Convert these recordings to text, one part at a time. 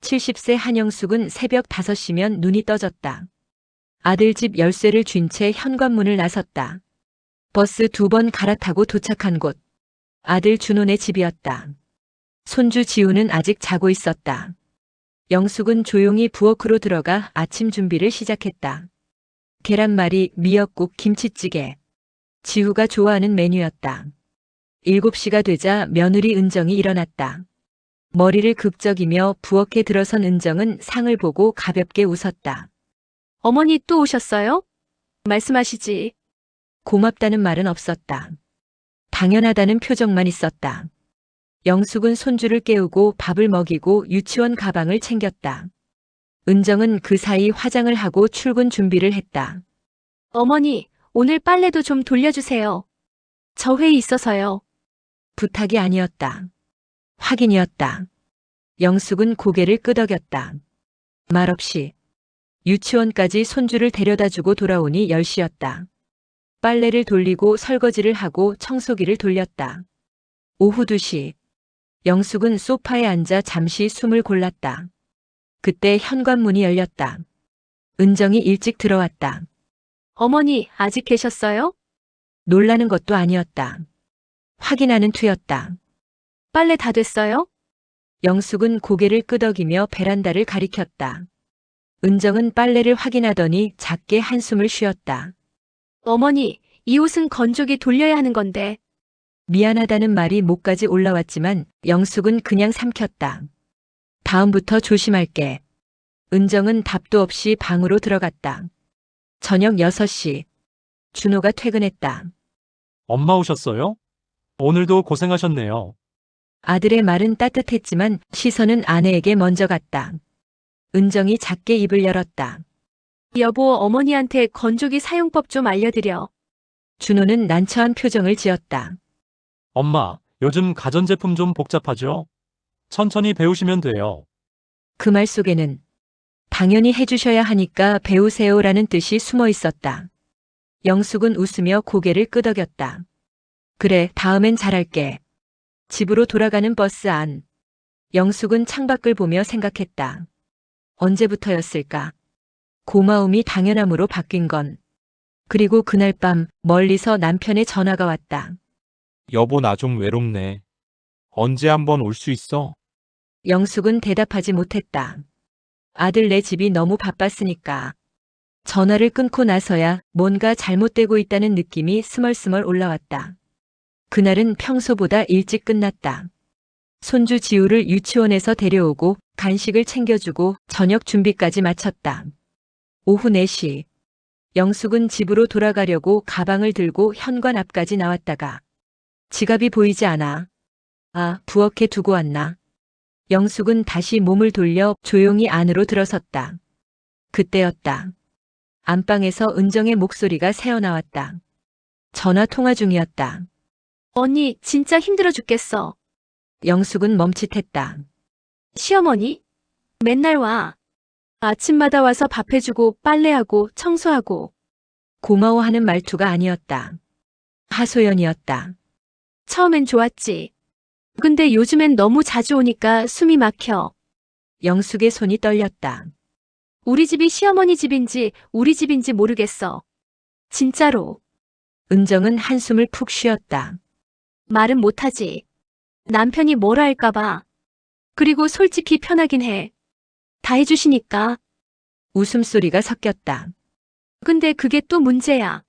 70세 한영숙은 새벽 5시면 눈이 떠졌다. 아들 집 열쇠를 쥔 채 현관문을 나섰다. 버스 2번 갈아타고 도착한 곳. 아들 준호네 집이었다. 손주 지우는 아직 자고 있었다. 영숙은 조용히 부엌으로 들어가 아침 준비를 시작했다. 계란말이, 미역국, 김치찌개. 지우가 좋아하는 메뉴였다. 7시가 되자 며느리 은정이 일어났다. 머리를 극적이며 부엌에 들어선 은정은 상을 보고 가볍게 웃었다. 어머니 또 오셨어요? 말씀하시지. 고맙다는 말은 없었다. 당연하다는 표정만 있었다. 영숙은 손주를 깨우고 밥을 먹이고 유치원 가방을 챙겼다. 은정은 그 사이 화장을 하고 출근 준비를 했다. 어머니, 오늘 빨래도 좀 돌려주세요. 저 회의 있어서요. 부탁이 아니었다. 확인이었다. 영숙은 고개를 끄덕였다. 말없이. 유치원까지 손주를 데려다주고 돌아오니 10시였다. 빨래를 돌리고 설거지를 하고 청소기를 돌렸다. 오후 2시. 영숙은 소파에 앉아 잠시 숨을 골랐다. 그때 현관문이 열렸다. 은정이 일찍 들어왔다. 어머니, 아직 계셨어요? 놀라는 것도 아니었다. 확인하는 투였다. 빨래 다 됐어요? 영숙은 고개를 끄덕이며 베란다를 가리켰다. 은정은 빨래를 확인하더니 작게 한숨을 쉬었다. 어머니, 이 옷은 건조기 돌려야 하는 건데. 미안하다는 말이 목까지 올라왔지만 영숙은 그냥 삼켰다. 다음부터 조심할게. 은정은 답도 없이 방으로 들어갔다. 저녁 6시. 준호가 퇴근했다. 엄마 오셨어요? 오늘도 고생하셨네요. 아들의 말은 따뜻했지만 시선은 아내에게 먼저 갔다. 은정이 작게 입을 열었다. 여보, 어머니한테 건조기 사용법 좀 알려드려. 준호는 난처한 표정을 지었다. 엄마, 요즘 가전제품 좀 복잡하죠? 천천히 배우시면 돼요. 그 말 속에는 당연히 해주셔야 하니까 배우세요라는 뜻이 숨어 있었다. 영숙은 웃으며 고개를 끄덕였다. 그래, 다음엔 잘할게. 집으로 돌아가는 버스 안. 영숙은 창밖을 보며 생각했다. 언제부터였을까? 고마움이 당연함으로 바뀐 건. 그리고 그날 밤 멀리서 남편의 전화가 왔다. 여보, 나 좀 외롭네. 언제 한번 올 수 있어? 영숙은 대답하지 못했다. 아들 내 집이 너무 바빴으니까. 전화를 끊고 나서야 뭔가 잘못되고 있다는 느낌이 스멀스멀 올라왔다. 그날은 평소보다 일찍 끝났다. 손주 지우를 유치원에서 데려오고 간식을 챙겨주고 저녁 준비까지 마쳤다. 오후 4시. 영숙은 집으로 돌아가려고 가방을 들고 현관 앞까지 나왔다가 지갑이 보이지 않아. 아, 부엌에 두고 왔나. 영숙은 다시 몸을 돌려 조용히 안으로 들어섰다. 그때였다. 안방에서 은정의 목소리가 새어나왔다. 전화 통화 중이었다. 언니, 진짜 힘들어 죽겠어. 영숙은 멈칫했다. 시어머니? 맨날 와. 아침마다 와서 밥 해주고 빨래하고 청소하고. 고마워하는 말투가 아니었다. 하소연이었다. 처음엔 좋았지. 근데 요즘엔 너무 자주 오니까 숨이 막혀. 영숙의 손이 떨렸다. 우리 집이 시어머니 집인지 우리 집인지 모르겠어. 진짜로. 은정은 한숨을 푹 쉬었다. 말은 못하지. 남편이 뭐라 할까봐. 그리고 솔직히 편하긴 해. 다 해주시니까. 웃음소리가 섞였다. 근데 그게 또 문제야.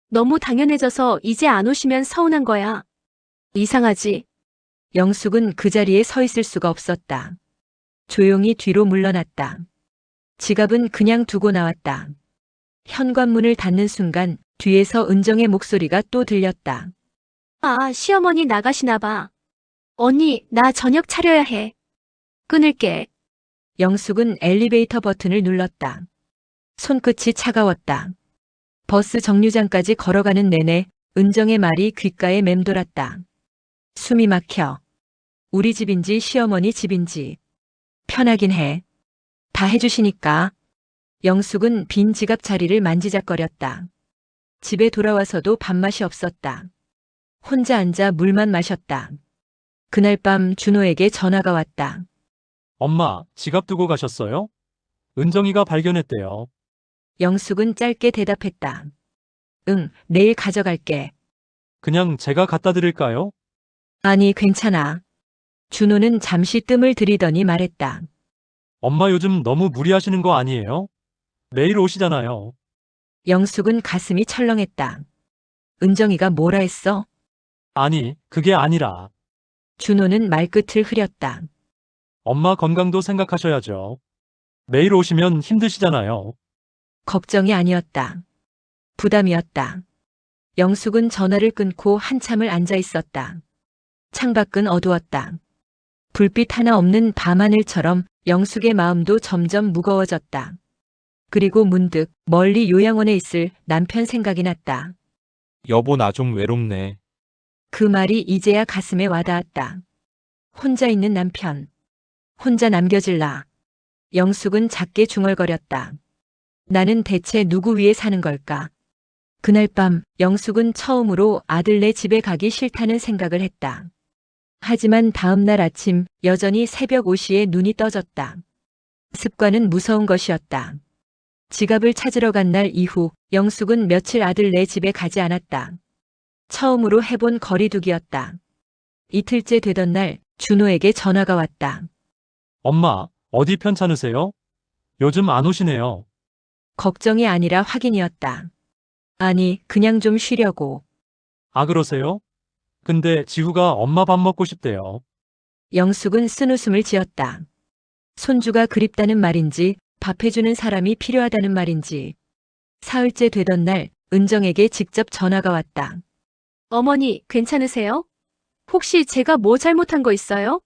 너무 당연해져서 이제 안 오시면 서운한 거야. 이상하지? 영숙은 그 자리에 서 있을 수가 없었다. 조용히 뒤로 물러났다. 지갑은 그냥 두고 나왔다. 현관문을 닫는 순간 뒤에서 은정의 목소리가 또 들렸다. 아, 시어머니 나가시나 봐. 언니, 나 저녁 차려야 해. 끊을게. 영숙은 엘리베이터 버튼을 눌렀다. 손끝이 차가웠다. 버스 정류장까지 걸어가는 내내 은정의 말이 귓가에 맴돌았다. 숨이 막혀. 우리 집인지 시어머니 집인지. 편하긴 해. 다 해주시니까. 영숙은 빈 지갑 자리를 만지작거렸다. 집에 돌아와서도 밥맛이 없었다. 혼자 앉아 물만 마셨다. 그날 밤 준호에게 전화가 왔다. 엄마, 지갑 두고 가셨어요? 은정이가 발견했대요. 영숙은 짧게 대답했다. 응, 내일 가져갈게. 그냥 제가 갖다 드릴까요? 아니, 괜찮아. 준호는 잠시 뜸을 들이더니 말했다. 엄마 요즘 너무 무리하시는 거 아니에요? 내일 오시잖아요. 영숙은 가슴이 철렁했다. 은정이가 뭐라 했어? 아니, 그게 아니라 준호는 말끝을 흐렸다. 엄마 건강도 생각하셔야죠. 내일 오시면 힘드시잖아요. 걱정이 아니었다. 부담이었다. 영숙은 전화를 끊고 한참을 앉아 있었다. 창밖은 어두웠다. 불빛 하나 없는 밤하늘처럼 영숙의 마음도 점점 무거워졌다. 그리고 문득 멀리 요양원에 있을 남편 생각이 났다. 여보, 나 좀 외롭네. 그 말이 이제야 가슴에 와닿았다. 혼자 있는 남편. 혼자 남겨질 나. 영숙은 작게 중얼거렸다. 나는 대체 누구 위해 사는 걸까? 그날 밤 영숙은 처음으로 아들네 집에 가기 싫다는 생각을 했다. 하지만 다음 날 아침 여전히 새벽 5시에 눈이 떠졌다. 습관은 무서운 것이었다. 지갑을 찾으러 간 날 이후 영숙은 며칠 아들네 집에 가지 않았다. 처음으로 해본 거리두기였다. 이틀째 되던 날 준호에게 전화가 왔다. 엄마, 어디 편찮으세요? 요즘 안 오시네요. 걱정이 아니라 확인이었다. 아니, 그냥 좀 쉬려고. 아, 그러세요? 근데 지후가 엄마 밥 먹고 싶대요. 영숙은 쓴웃음을 지었다. 손주가 그립다는 말인지 밥 해주는 사람이 필요하다는 말인지. 사흘째 되던 날 은정에게 직접 전화가 왔다. 어머니, 괜찮으세요? 혹시 제가 뭐 잘못한 거 있어요?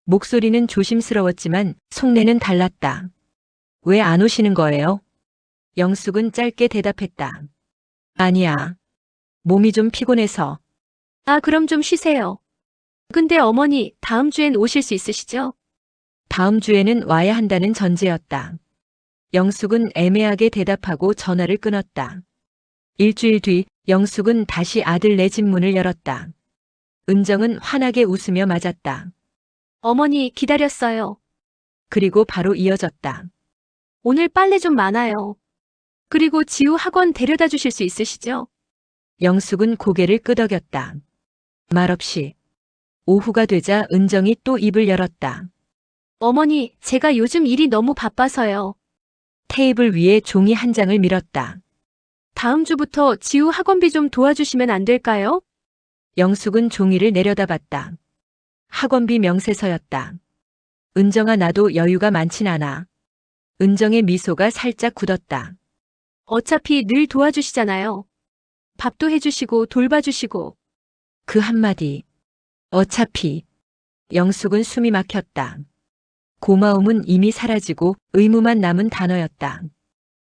목소리는 조심스러웠지만 속내는 달랐다. 왜 안 오시는 거예요? 영숙은 짧게 대답했다. 아니야. 몸이 좀 피곤해서. 아, 그럼 좀 쉬세요. 근데 어머니, 다음 주엔 오실 수 있으시죠? 다음 주에는 와야 한다는 전제였다. 영숙은 애매하게 대답하고 전화를 끊었다. 일주일 뒤 영숙은 다시 아들네 집 문을 열었다. 은정은 환하게 웃으며 맞았다. 어머니, 기다렸어요. 그리고 바로 이어졌다. 오늘 빨래 좀 많아요. 그리고 지우 학원 데려다 주실 수 있으시죠? 영숙은 고개를 끄덕였다. 말없이. 오후가 되자 은정이 또 입을 열었다. 어머니, 제가 요즘 일이 너무 바빠서요. 테이블 위에 종이 한 장을 밀었다. 다음 주부터 지우 학원비 좀 도와주시면 안 될까요? 영숙은 종이를 내려다봤다. 학원비 명세서였다. 은정아, 나도 여유가 많진 않아. 은정의 미소가 살짝 굳었다. 어차피 늘 도와주시잖아요. 밥도 해주시고 돌봐주시고. 그 한마디. 어차피. 영숙은 숨이 막혔다. 고마움은 이미 사라지고 의무만 남은 단어였다.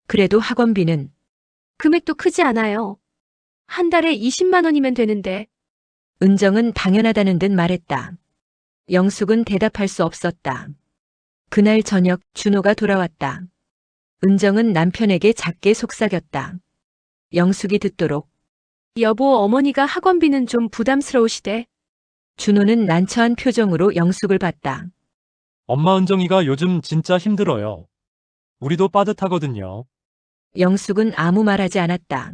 그래도 학원비는 금액도 크지 않아요. 한 달에 20만 원이면 되는데. 은정은 당연하다는 듯 말했다. 영숙은 대답할 수 없었다. 그날 저녁 준호가 돌아왔다. 은정은 남편에게 작게 속삭였다. 영숙이 듣도록. 여보, 어머니가 학원비는 좀 부담스러우시대. 준호는 난처한 표정으로 영숙을 봤다. 엄마 은정이가 요즘 진짜 힘들어요. 우리도 빠듯하거든요. 영숙은 아무 말하지 않았다.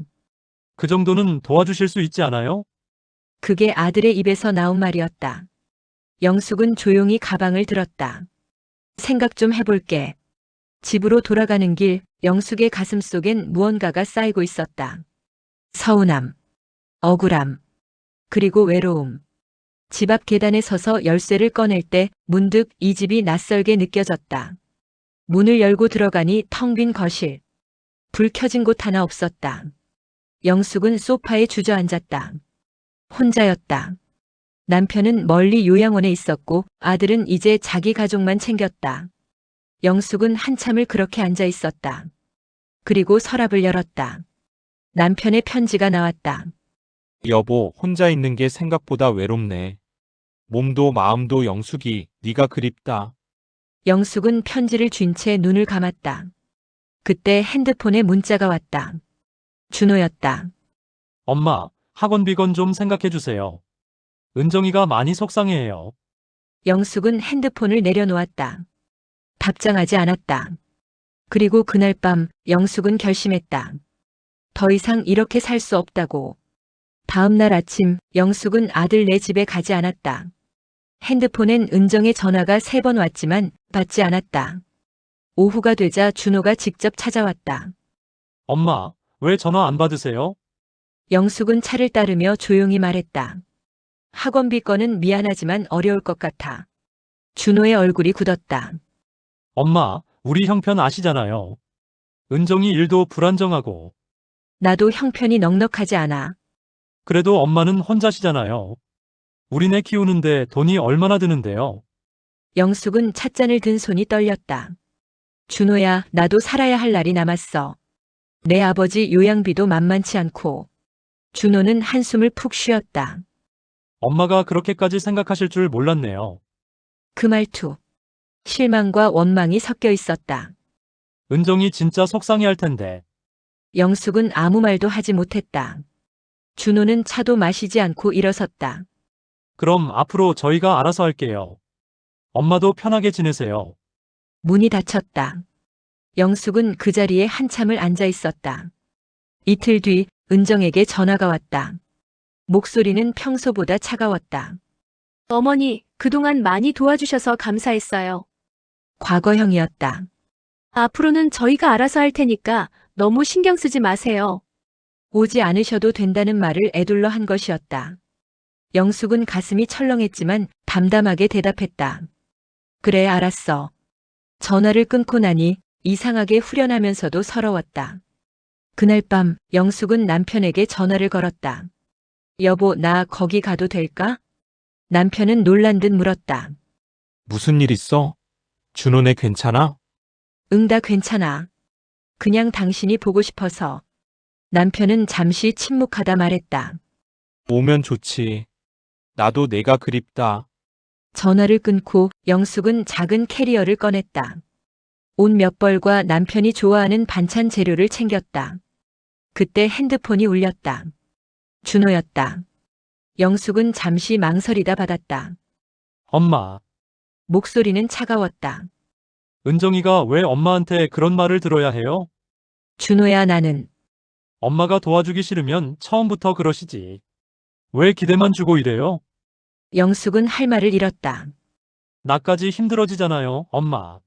그 정도는 도와주실 수 있지 않아요? 그게 아들의 입에서 나온 말이었다. 영숙은 조용히 가방을 들었다. 생각 좀 해볼게. 집으로 돌아가는 길 영숙의 가슴 속엔 무언가가 쌓이고 있었다. 서운함, 억울함, 그리고 외로움. 집 앞 계단에 서서 열쇠를 꺼낼 때 문득 이 집이 낯설게 느껴졌다. 문을 열고 들어가니 텅 빈 거실. 불 켜진 곳 하나 없었다. 영숙은 소파에 주저앉았다. 혼자였다. 남편은 멀리 요양원에 있었고 아들은 이제 자기 가족만 챙겼다. 영숙은 한참을 그렇게 앉아 있었다. 그리고 서랍을 열었다. 남편의 편지가 나왔다. 여보, 혼자 있는 게 생각보다 외롭네. 몸도 마음도 영숙이, 네가 그립다. 영숙은 편지를 쥔 채 눈을 감았다. 그때 핸드폰에 문자가 왔다. 준호였다. 엄마, 학원비 건 좀 생각해 주세요. 은정이가 많이 속상해해요. 영숙은 핸드폰을 내려놓았다. 답장하지 않았다. 그리고 그날 밤 영숙은 결심했다. 더 이상 이렇게 살 수 없다고. 다음 날 아침 영숙은 아들네 집에 가지 않았다. 핸드폰엔 은정의 전화가 3번 왔지만 받지 않았다. 오후가 되자 준호가 직접 찾아왔다. 엄마, 왜 전화 안 받으세요? 영숙은 차를 따르며 조용히 말했다. 학원비 건은 미안하지만 어려울 것 같아. 준호의 얼굴이 굳었다. 엄마, 우리 형편 아시잖아요. 은정이 일도 불안정하고. 나도 형편이 넉넉하지 않아. 그래도 엄마는 혼자시잖아요. 우리네 키우는데 돈이 얼마나 드는데요? 영숙은 찻잔을 든 손이 떨렸다. 준호야, 나도 살아야 할 날이 남았어. 내 아버지 요양비도 만만치 않고. 준호는 한숨을 푹 쉬었다. 엄마가 그렇게까지 생각하실 줄 몰랐네요. 그 말투. 실망과 원망이 섞여 있었다. 은정이 진짜 속상해 할 텐데. 영숙은 아무 말도 하지 못했다. 준호는 차도 마시지 않고 일어섰다. 그럼 앞으로 저희가 알아서 할게요. 엄마도 편하게 지내세요. 문이 닫혔다. 영숙은 그 자리에 한참을 앉아 있었다. 이틀 뒤 은정에게 전화가 왔다. 목소리는 평소보다 차가웠다. 어머니, 그동안 많이 도와주셔서 감사했어요. 과거형이었다. 앞으로는 저희가 알아서 할 테니까 너무 신경 쓰지 마세요. 오지 않으셔도 된다는 말을 에둘러 한 것이었다. 영숙은 가슴이 철렁했지만 담담하게 대답했다. 그래, 알았어. 전화를 끊고 나니 이상하게 후련하면서도 서러웠다. 그날 밤 영숙은 남편에게 전화를 걸었다. 여보, 나 거기 가도 될까? 남편은 놀란 듯 물었다. 무슨 일 있어? 준호네 괜찮아? 응, 다 괜찮아. 그냥 당신이 보고 싶어서. 남편은 잠시 침묵하다 말했다. 오면 좋지. 나도 내가 그립다. 전화를 끊고 영숙은 작은 캐리어를 꺼냈다. 옷 몇 벌과 남편이 좋아하는 반찬 재료를 챙겼다. 그때 핸드폰이 울렸다. 준호였다. 영숙은 잠시 망설이다 받았다. 엄마, 목소리는 차가웠다. 은정이가 왜 엄마한테 그런 말을 들어야 해요? 준호야, 나는. 엄마가 도와주기 싫으면 처음부터 그러시지. 왜 기대만 주고 이래요? 영숙은 할 말을 잃었다. 나까지 힘들어지잖아요, 엄마.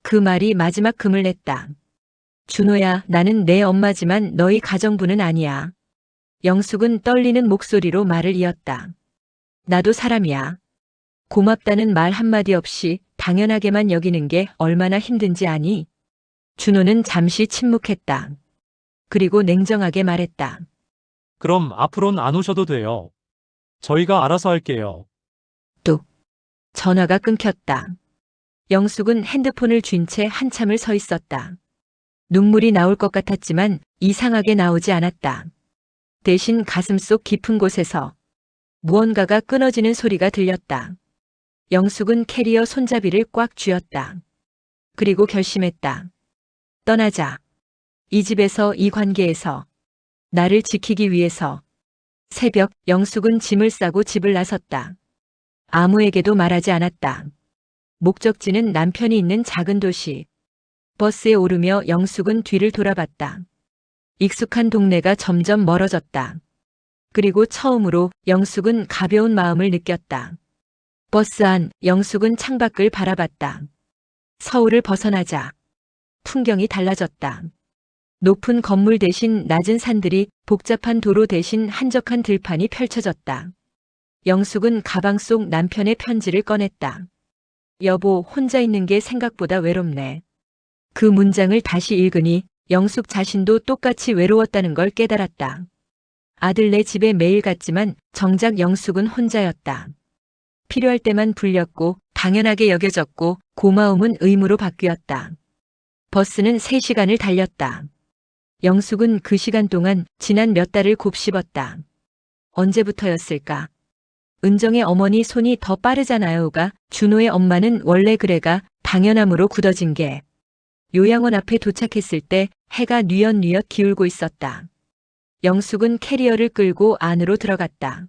그 말이 마지막 금을 냈다. 준호야, 나는 내 엄마지만 너희 가정부는 아니야. 영숙은 떨리는 목소리로 말을 이었다. 나도 사람이야. 고맙다는 말 한마디 없이 당연하게만 여기는 게 얼마나 힘든지 아니? 준호는 잠시 침묵했다. 그리고 냉정하게 말했다. 그럼 앞으론 안 오셔도 돼요. 저희가 알아서 할게요. 전화가 끊겼다. 영숙은 핸드폰을 쥔 채 한참을 서 있었다. 눈물이 나올 것 같았지만 이상하게 나오지 않았다. 대신 가슴속 깊은 곳에서 무언가가 끊어지는 소리가 들렸다. 영숙은 캐리어 손잡이를 꽉 쥐었다. 그리고 결심했다. 떠나자. 이 집에서, 이 관계에서. 나를 지키기 위해서. 새벽 영숙은 짐을 싸고 집을 나섰다. 아무에게도 말하지 않았다. 목적지는 남편이 있는 작은 도시. 버스에 오르며 영숙은 뒤를 돌아봤다. 익숙한 동네가 점점 멀어졌다. 그리고 처음으로 영숙은 가벼운 마음을 느꼈다. 버스 안 영숙은 창밖을 바라봤다. 서울을 벗어나자 풍경이 달라졌다. 높은 건물 대신 낮은 산들이, 복잡한 도로 대신 한적한 들판이 펼쳐졌다. 영숙은 가방 속 남편의 편지를 꺼냈다. 여보, 혼자 있는 게 생각보다 외롭네. 그 문장을 다시 읽으니 영숙 자신도 똑같이 외로웠다는 걸 깨달았다. 아들네 집에 매일 갔지만 정작 영숙은 혼자였다. 필요할 때만 불렸고 당연하게 여겨졌고 고마움은 의무로 바뀌었다. 버스는 3시간을 달렸다. 영숙은 그 시간 동안 지난 몇 달을 곱씹었다. 언제부터였을까? 은정의 어머니 손이 더 빠르잖아요가 준호의 엄마는 원래 그래가 당연함으로 굳어진 게 요양원 앞에 도착했을 때 해가 뉘엿뉘엿 기울고 있었다. 영숙은 캐리어를 끌고 안으로 들어갔다.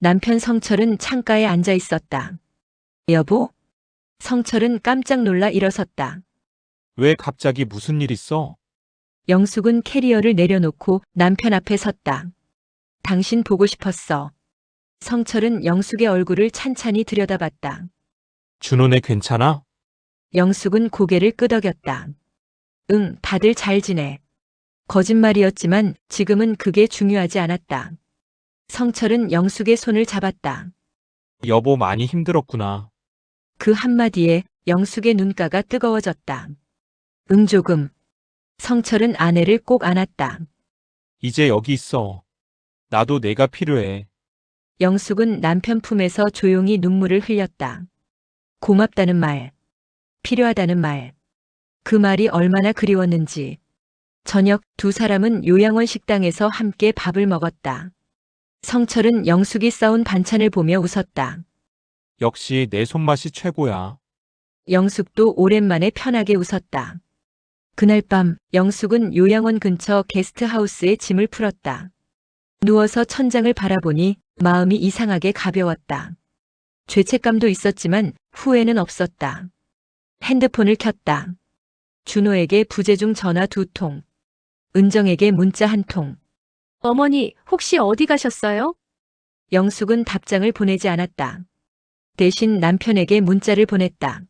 남편 성철은 창가에 앉아 있었다. 여보? 성철은 깜짝 놀라 일어섰다. 왜 갑자기 무슨 일 있어? 영숙은 캐리어를 내려놓고 남편 앞에 섰다. 당신 보고 싶었어. 성철은 영숙의 얼굴을 찬찬히 들여다봤다. 준호네 괜찮아? 영숙은 고개를 끄덕였다. 응, 다들 잘 지내. 거짓말이었지만 지금은 그게 중요하지 않았다. 성철은 영숙의 손을 잡았다. 여보 많이 힘들었구나. 그 한마디에 영숙의 눈가가 뜨거워졌다. 응, 조금. 성철은 아내를 꼭 안았다. 이제 여기 있어. 나도 내가 필요해. 영숙은 남편 품에서 조용히 눈물을 흘렸다. 고맙다는 말, 필요하다는 말. 그 말이 얼마나 그리웠는지. 저녁 두 사람은 요양원 식당에서 함께 밥을 먹었다. 성철은 영숙이 싸온 반찬을 보며 웃었다. 역시 내 손맛이 최고야. 영숙도 오랜만에 편하게 웃었다. 그날 밤 영숙은 요양원 근처 게스트하우스에 짐을 풀었다. 누워서 천장을 바라보니 마음이 이상하게 가벼웠다. 죄책감도 있었지만 후회는 없었다. 핸드폰을 켰다. 준호에게 부재중 전화 2통. 은정에게 문자 1통. 어머니, 혹시 어디 가셨어요? 영숙은 답장을 보내지 않았다. 대신 남편에게 문자를 보냈다.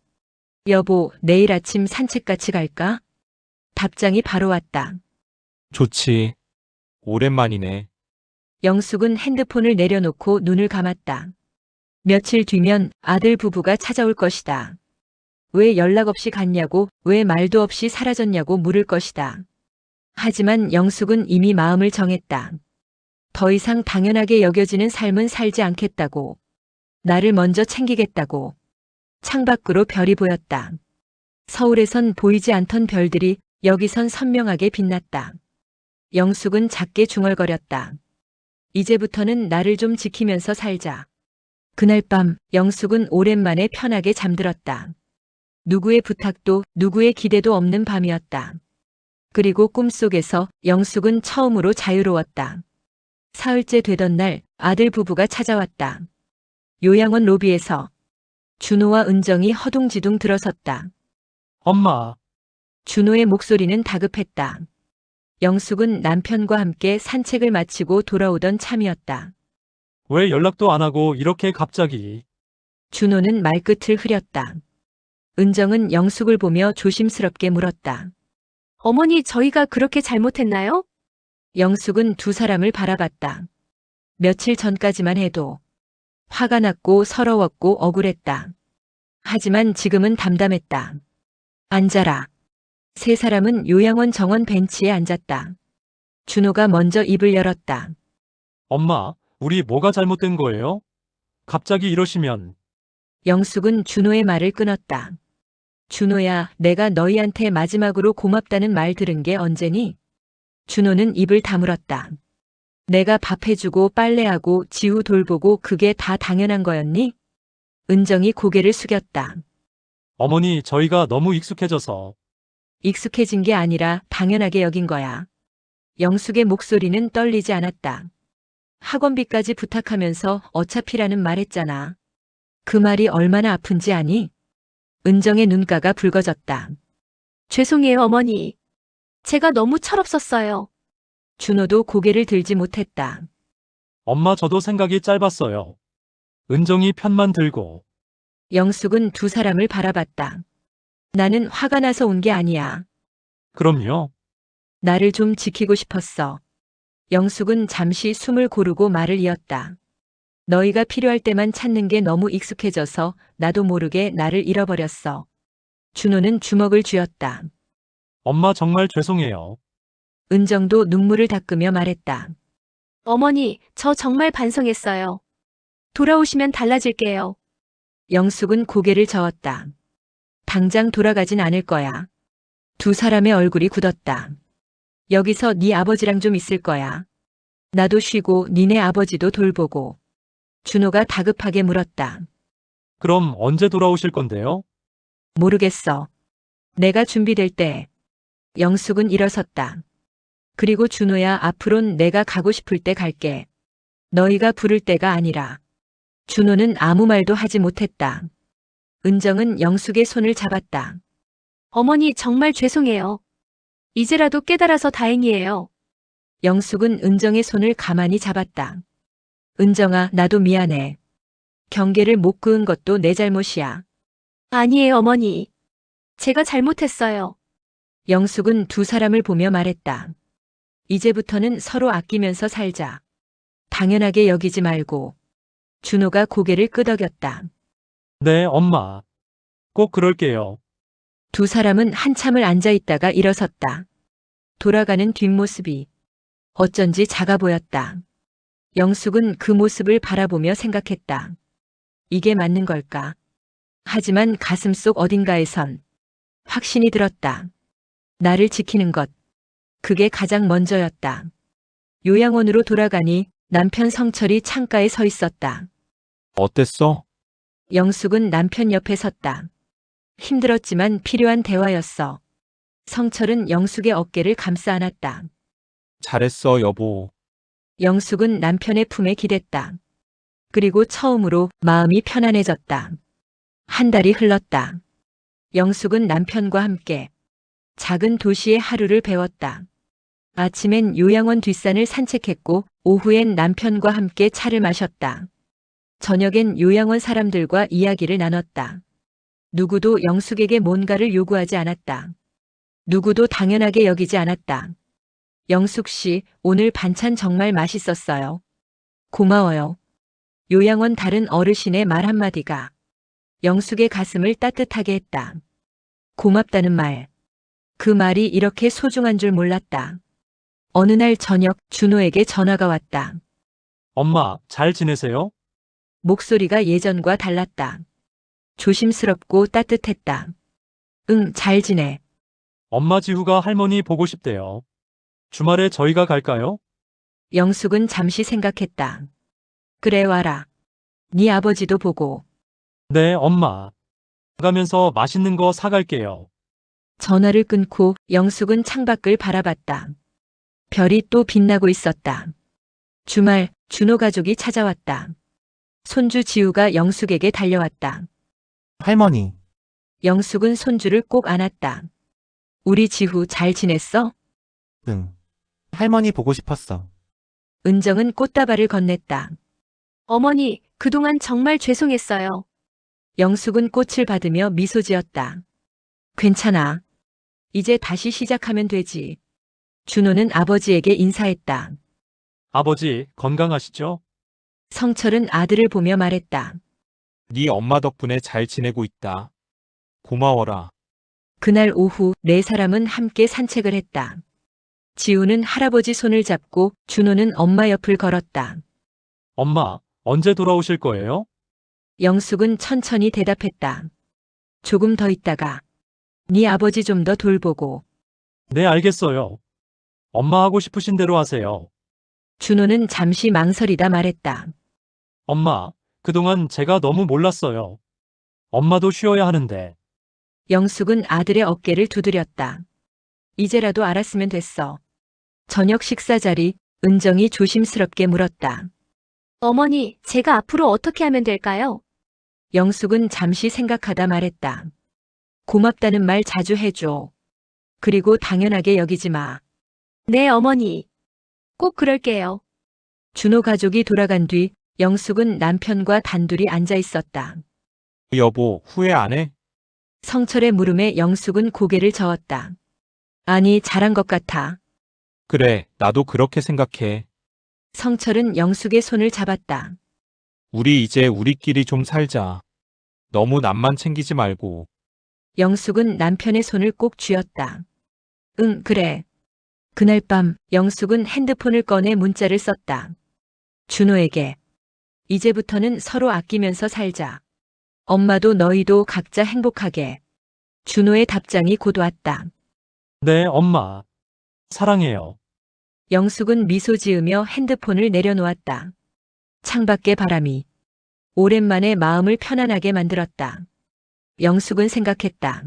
여보, 내일 아침 산책 같이 갈까? 답장이 바로 왔다. 좋지. 오랜만이네. 영숙은 핸드폰을 내려놓고 눈을 감았다. 며칠 뒤면 아들 부부가 찾아올 것이다. 왜 연락 없이 갔냐고, 왜 말도 없이 사라졌냐고 물을 것이다. 하지만 영숙은 이미 마음을 정했다. 더 이상 당연하게 여겨지는 삶은 살지 않겠다고. 나를 먼저 챙기겠다고. 창밖으로 별이 보였다. 서울에선 보이지 않던 별들이 여기선 선명하게 빛났다. 영숙은 작게 중얼거렸다. 이제부터는 나를 좀 지키면서 살자. 그날 밤 영숙은 오랜만에 편하게 잠들었다. 누구의 부탁도 누구의 기대도 없는 밤이었다. 그리고 꿈속에서 영숙은 처음으로 자유로웠다. 사흘째 되던 날 아들 부부가 찾아왔다. 요양원 로비에서 준호와 은정이 허둥지둥 들어섰다. 엄마, 준호의 목소리는 다급했다. 영숙은 남편과 함께 산책을 마치고 돌아오던 참이었다. 왜 연락도 안 하고 이렇게 갑자기? 준호는 말끝을 흐렸다. 은정은 영숙을 보며 조심스럽게 물었다. 어머니, 저희가 그렇게 잘못했나요? 영숙은 두 사람을 바라봤다. 며칠 전까지만 해도 화가 났고 서러웠고 억울했다. 하지만 지금은 담담했다. 앉아라. 세 사람은 요양원 정원 벤치에 앉았다. 준호가 먼저 입을 열었다. 엄마, 우리 뭐가 잘못된 거예요? 갑자기 이러시면. 영숙은 준호의 말을 끊었다. 준호야, 내가 너희한테 마지막으로 고맙다는 말 들은 게 언제니? 준호는 입을 다물었다. 내가 밥 해주고 빨래하고 지우 돌보고 그게 다 당연한 거였니? 은정이 고개를 숙였다. 어머니, 저희가 너무 익숙해져서. 익숙해진 게 아니라 당연하게 여긴 거야. 영숙의 목소리는 떨리지 않았다. 학원비까지 부탁하면서 어차피라는 말 했잖아. 그 말이 얼마나 아픈지 아니? 은정의 눈가가 붉어졌다. 죄송해요, 어머니. 제가 너무 철없었어요. 준호도 고개를 들지 못했다. 엄마, 저도 생각이 짧았어요. 은정이 편만 들고. 영숙은 두 사람을 바라봤다. 나는 화가 나서 온 게 아니야. 그럼요. 나를 좀 지키고 싶었어. 영숙은 잠시 숨을 고르고 말을 이었다. 너희가 필요할 때만 찾는 게 너무 익숙해져서 나도 모르게 나를 잃어버렸어. 준호는 주먹을 쥐었다. 엄마, 정말 죄송해요. 은정도 눈물을 닦으며 말했다. 어머니, 저 정말 반성했어요. 돌아오시면 달라질게요. 영숙은 고개를 저었다. 당장 돌아가진 않을 거야. 두 사람의 얼굴이 굳었다. 여기서 네 아버지랑 좀 있을 거야. 나도 쉬고 니네 아버지도 돌보고. 준호가 다급하게 물었다. 그럼 언제 돌아오실 건데요? 모르겠어. 내가 준비될 때. 영숙은 일어섰다. 그리고 준호야, 앞으론 내가 가고 싶을 때 갈게. 너희가 부를 때가 아니라. 준호는 아무 말도 하지 못했다. 은정은 영숙의 손을 잡았다. 어머니 정말 죄송해요. 이제라도 깨달아서 다행이에요. 영숙은 은정의 손을 가만히 잡았다. 은정아, 나도 미안해. 경계를 못 그은 것도 내 잘못이야. 아니에요, 어머니. 제가 잘못했어요. 영숙은 두 사람을 보며 말했다. 이제부터는 서로 아끼면서 살자. 당연하게 여기지 말고. 준호가 고개를 끄덕였다. 네, 엄마. 꼭 그럴게요. 두 사람은 한참을 앉아 있다가 일어섰다. 돌아가는 뒷모습이 어쩐지 작아 보였다. 영숙은 그 모습을 바라보며 생각했다. 이게 맞는 걸까? 하지만 가슴속 어딘가에선 확신이 들었다. 나를 지키는 것. 그게 가장 먼저였다. 요양원으로 돌아가니 남편 성철이 창가에 서 있었다. 어땠어? 영숙은 남편 옆에 섰다. 힘들었지만 필요한 대화였어. 성철은 영숙의 어깨를 감싸 안았다. 잘했어, 여보. 영숙은 남편의 품에 기댔다. 그리고 처음으로 마음이 편안해졌다. 한 달이 흘렀다. 영숙은 남편과 함께 작은 도시의 하루를 배웠다. 아침엔 요양원 뒷산을 산책했고 오후엔 남편과 함께 차를 마셨다. 저녁엔 요양원 사람들과 이야기를 나눴다. 누구도 영숙에게 뭔가를 요구하지 않았다. 누구도 당연하게 여기지 않았다. 영숙 씨, 오늘 반찬 정말 맛있었어요. 고마워요. 요양원 다른 어르신의 말 한마디가 영숙의 가슴을 따뜻하게 했다. 고맙다는 말. 그 말이 이렇게 소중한 줄 몰랐다. 어느 날 저녁 준호에게 전화가 왔다. 엄마, 잘 지내세요? 목소리가 예전과 달랐다. 조심스럽고 따뜻했다. 응, 잘 지내. 엄마 지후가 할머니 보고 싶대요. 주말에 저희가 갈까요? 영숙은 잠시 생각했다. 그래, 와라. 네 아버지도 보고. 네, 엄마. 가면서 맛있는 거 사갈게요. 전화를 끊고 영숙은 창밖을 바라봤다. 별이 또 빛나고 있었다. 주말 준호 가족이 찾아왔다. 손주 지우가 영숙에게 달려왔다. 할머니, 영숙은 손주를 꼭 안았다. 우리 지후 잘 지냈어? 응. 할머니 보고 싶었어. 은정은 꽃다발을 건넸다. 어머니, 그동안 정말 죄송했어요. 영숙은 꽃을 받으며 미소 지었다. 괜찮아. 이제 다시 시작하면 되지. 준호는 아버지에게 인사했다. 아버지, 건강하시죠? 성철은 아들을 보며 말했다. 네 엄마 덕분에 잘 지내고 있다. 고마워라. 그날 오후 네 사람은 함께 산책을 했다. 지우는 할아버지 손을 잡고 준호는 엄마 옆을 걸었다. 엄마, 언제 돌아오실 거예요? 영숙은 천천히 대답했다. 조금 더 있다가 네 아버지 좀 더 돌보고. 네, 알겠어요. 엄마 하고 싶으신 대로 하세요. 준호는 잠시 망설이다 말했다. 엄마, 그동안 제가 너무 몰랐어요. 엄마도 쉬어야 하는데. 영숙은 아들의 어깨를 두드렸다. 이제라도 알았으면 됐어. 저녁 식사 자리 은정이 조심스럽게 물었다. 어머니, 제가 앞으로 어떻게 하면 될까요? 영숙은 잠시 생각하다 말했다. 고맙다는 말 자주 해줘. 그리고 당연하게 여기지 마. 네, 어머니. 꼭 그럴게요. 준호 가족이 돌아간 뒤 영숙은 남편과 단둘이 앉아 있었다. 여보, 후회 안 해? 성철의 물음에 영숙은 고개를 저었다. 아니, 잘한 것 같아. 그래, 나도 그렇게 생각해. 성철은 영숙의 손을 잡았다. 우리 이제 우리끼리 좀 살자. 너무 남만 챙기지 말고. 영숙은 남편의 손을 꼭 쥐었다. 응, 그래. 그날 밤 영숙은 핸드폰을 꺼내 문자를 썼다. 준호에게. 이제부터는 서로 아끼면서 살자. 엄마도 너희도 각자 행복하게. 준호의 답장이 곧 왔다. 네, 엄마. 사랑해요. 영숙은 미소 지으며 핸드폰을 내려놓았다. 창밖의 바람이 오랜만에 마음을 편안하게 만들었다. 영숙은 생각했다.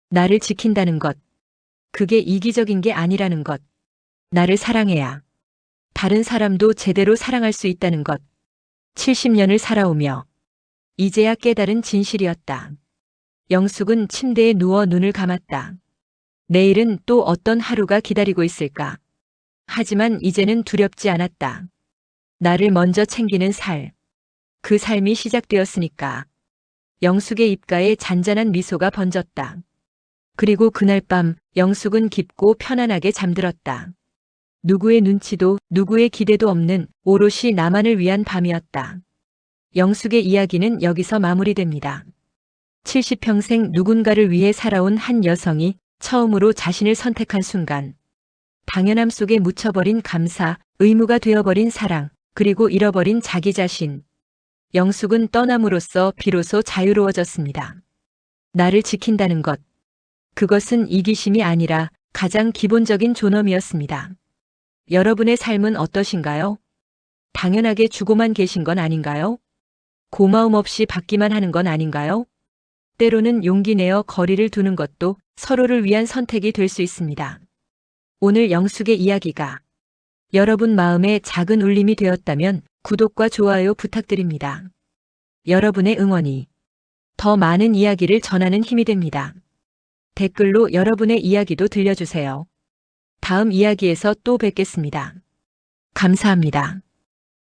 나를 지킨다는 것. 그게 이기적인 게 아니라는 것. 나를 사랑해야 다른 사람도 제대로 사랑할 수 있다는 것. 70년을 살아오며 이제야 깨달은 진실이었다. 영숙은 침대에 누워 눈을 감았다. 내일은 또 어떤 하루가 기다리고 있을까? 하지만 이제는 두렵지 않았다. 나를 먼저 챙기는 그 삶이 시작되었으니까. 영숙의 입가에 잔잔한 미소가 번졌다. 그리고 그날 밤 영숙은 깊고 편안하게 잠들었다. 누구의 눈치도 누구의 기대도 없는 오롯이 나만을 위한 밤이었다. 영숙의 이야기는 여기서 마무리됩니다. 70평생 누군가를 위해 살아온 한 여성이 처음으로 자신을 선택한 순간, 당연함 속에 묻혀버린 감사, 의무가 되어버린 사랑, 그리고 잃어버린 자기 자신. 영숙은 떠남으로써 비로소 자유로워졌습니다. 나를 지킨다는 것. 그것은 이기심이 아니라 가장 기본적인 존엄이었습니다. 여러분의 삶은 어떠신가요? 당연하게 주고만 계신 건 아닌가요? 고마움 없이 받기만 하는 건 아닌가요? 때로는 용기 내어 거리를 두는 것도 서로를 위한 선택이 될 수 있습니다. 오늘 영숙의 이야기가 여러분 마음에 작은 울림이 되었다면 구독과 좋아요 부탁드립니다. 여러분의 응원이 더 많은 이야기를 전하는 힘이 됩니다. 댓글로 여러분의 이야기도 들려주세요. 다음 이야기에서 또 뵙겠습니다. 감사합니다.